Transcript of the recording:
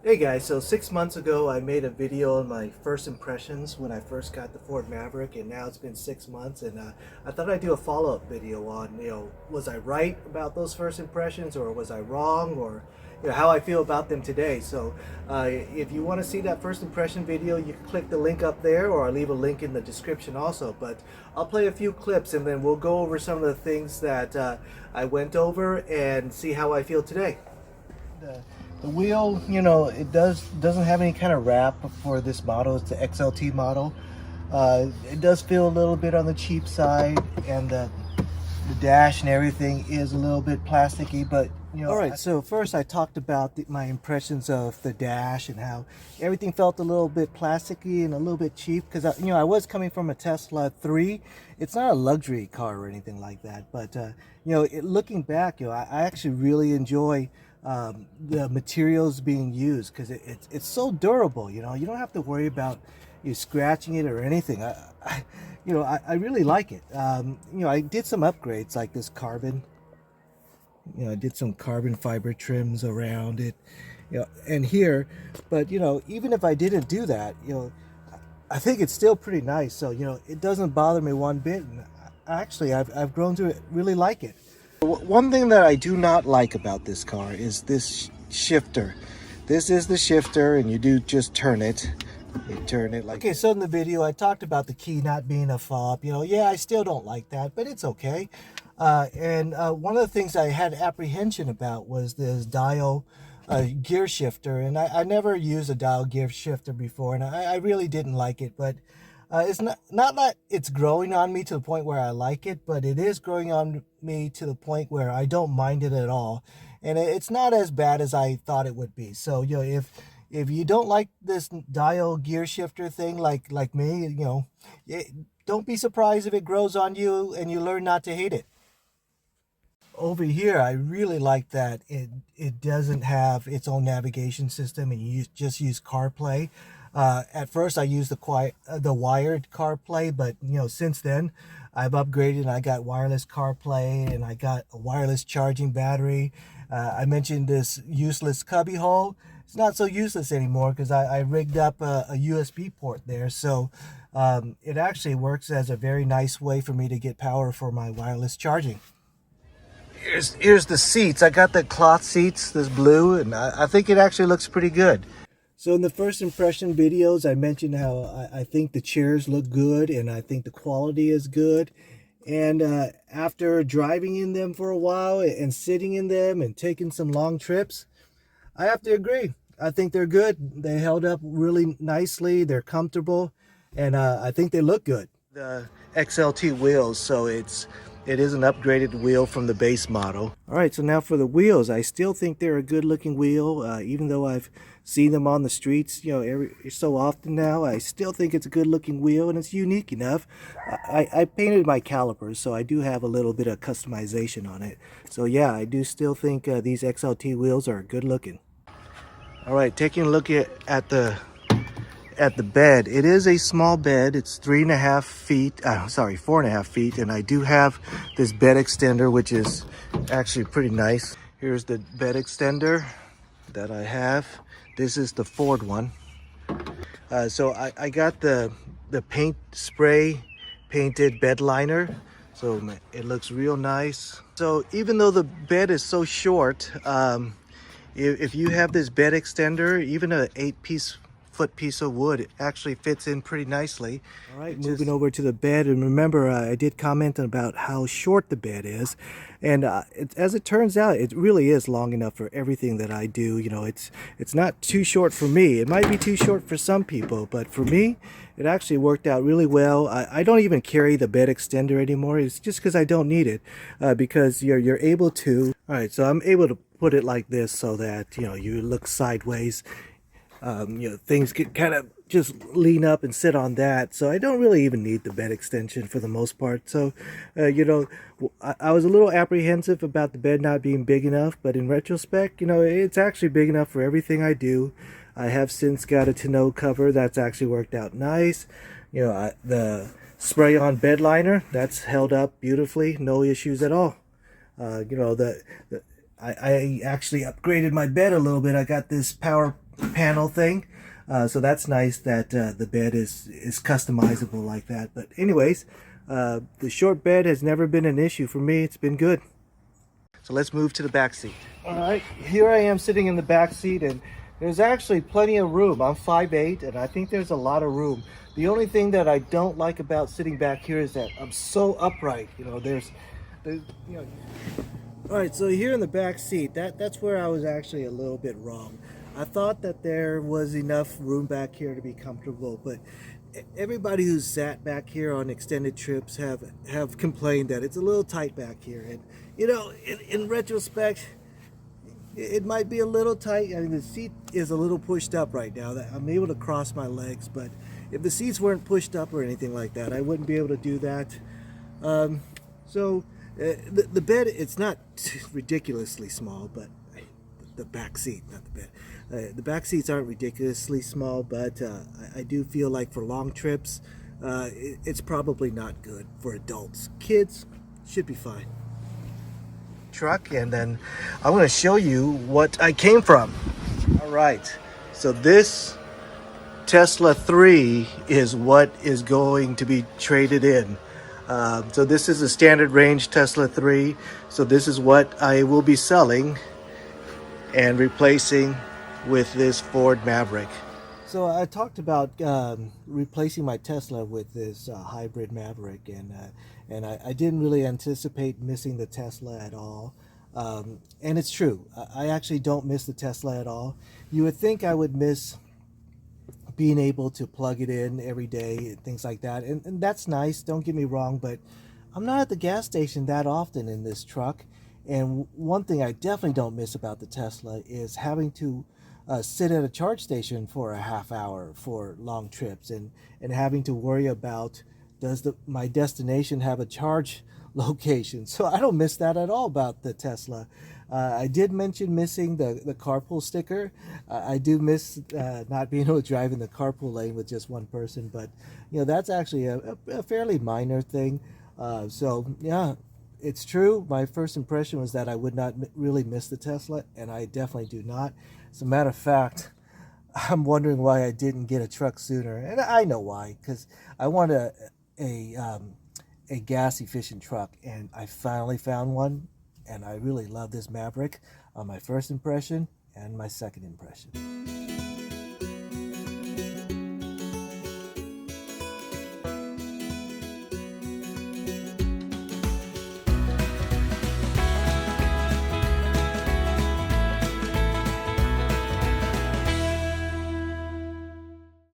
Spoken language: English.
Hey guys, so 6 months ago I made a video on my first impressions when I first got the Ford Maverick, and now it's been 6 months, and I thought I'd do a follow-up video on, was I right about those first impressions, or was I wrong, or how I feel about them today. So if you want to see that first impression video, you can click the link up there, or I'll leave a link in the description also. But I'll play a few clips and then we'll go over some of the things that I went over and see how I feel today. The wheel, it doesn't have any kind of wrap for this model. It's the XLT model. It does feel a little bit on the cheap side, and the dash and everything is a little bit plasticky, but all right, so first I talked about my impressions of the dash and how everything felt a little bit plasticky and a little bit cheap, because I was coming from a Tesla 3. It's not a luxury car or anything like that, but looking back, I actually really enjoy the materials being used, because it's so durable. You don't have to worry about you scratching it or anything. I really like it. I did some upgrades like this carbon. I did some carbon fiber trims around it, and here, but even if I didn't do that, I think it's still pretty nice. So it doesn't bother me one bit, and actually I've grown to really like it. One thing that I do not like about this car is this shifter. This is the shifter, and you do just turn it. You turn it like... Okay, so in the video I talked about the key not being a fob. Yeah, I still don't like that, but it's okay. And one of the things I had apprehension about was this dial gear shifter, and I never used a dial gear shifter before, and I really didn't like it. But it's not that it's growing on me to the point where I like it, but it is growing on me to the point where I don't mind it at all, and it's not as bad as I thought it would be. So if you don't like this dial gear shifter thing like me, don't be surprised if it grows on you and you learn not to hate it. Over here, I really like that it doesn't have its own navigation system, and you just use CarPlay. At first I used the wired CarPlay, but since then I've upgraded and I got wireless CarPlay, and I got a wireless charging battery. I mentioned this useless cubby hole. It's not so useless anymore, because I rigged up a USB port there, so it actually works as a very nice way for me to get power for my wireless charging. Here's the seats. I got the cloth seats, this blue, and I think it actually looks pretty good. So in the first impression videos, I mentioned how I think the chairs look good, and I think the quality is good. And after driving in them for a while and sitting in them and taking some long trips, I have to agree. I think they're good. They held up really nicely. They're comfortable, and I think they look good. The XLT wheels, so it is an upgraded wheel from the base model. All right, so now for the wheels, I still think they're a good looking wheel, even though I've seen them on the streets, every so often now. I still think it's a good looking wheel, and it's unique enough. I painted my calipers, so I do have a little bit of customization on it. So yeah, I do still think these XLT wheels are good looking. All right, taking a look at the bed. It is a small bed. It's 4.5 feet, and I do have this bed extender, which is actually pretty nice. Here's the bed extender that I have. This is the Ford one. So I got the paint spray painted bed liner, so it looks real nice. So even though the bed is so short, if you have this bed extender, even an 8-foot piece of wood, it actually fits in pretty nicely. All right, moving over to the bed, and remember I did comment about how short the bed is, and as it turns out, it really is long enough for everything that I do. It's not too short for me. It might be too short for some people, but for me, it actually worked out really well. I don't even carry the bed extender anymore. It's just because I don't need it, because you're able to. All right, so I'm able to put it like this so that you look sideways. Things can kind of just lean up and sit on that, so I don't really even need the bed extension for the most part. So I was a little apprehensive about the bed not being big enough, but in retrospect, it's actually big enough for everything I do. I have since got a tonneau cover that's actually worked out nice. The spray on bed liner, that's held up beautifully, no issues at all. I actually upgraded my bed a little bit. I got this power panel thing. So that's nice that the bed is customizable like that. But anyways, the short bed has never been an issue for me. It's been good. So let's move to the back seat. All right, here I am sitting in the back seat, and there's actually plenty of room. I'm 5'8", and I think there's a lot of room. The only thing that I don't like about sitting back here is that I'm so upright. You know, there's you know. All right, so here in the back seat, that's where I was actually a little bit wrong. I thought that there was enough room back here to be comfortable, but everybody who's sat back here on extended trips have complained that it's a little tight back here. And you know, in retrospect, it might be a little tight. I mean, the seat is a little pushed up right now. That I'm able to cross my legs, but if the seats weren't pushed up or anything like that, I wouldn't be able to do that. The bed, it's not ridiculously small, but the back seat, not the bed. The back seats aren't ridiculously small, but I do feel like for long trips, it's probably not good for adults. Kids should be fine. Truck, and then I'm going to show you what I came from. All right, so this Tesla 3 is what is going to be traded in. So this is a standard range Tesla 3. So this is what I will be selling and replacing with this Ford Maverick. So I talked about replacing my Tesla with this hybrid Maverick, and I didn't really anticipate missing the Tesla at all. And it's true. I actually don't miss the Tesla at all. You would think I would miss being able to plug it in every day, things like that. And that's nice, don't get me wrong, but I'm not at the gas station that often in this truck. And one thing I definitely don't miss about the Tesla is having to sit at a charge station for a half hour for long trips, and having to worry about, does my destination have a charge location? So I don't miss that at all about the Tesla. I did mention missing the carpool sticker. I do miss not being able to drive in the carpool lane with just one person, but you know, that's actually a fairly minor thing. So yeah, it's true. My first impression was that I would not really miss the Tesla, and I definitely do not. As a matter of fact, I'm wondering why I didn't get a truck sooner, and I know why, because I want a gas efficient truck, and I finally found one, and I really love this Maverick on my first impression and my second impression.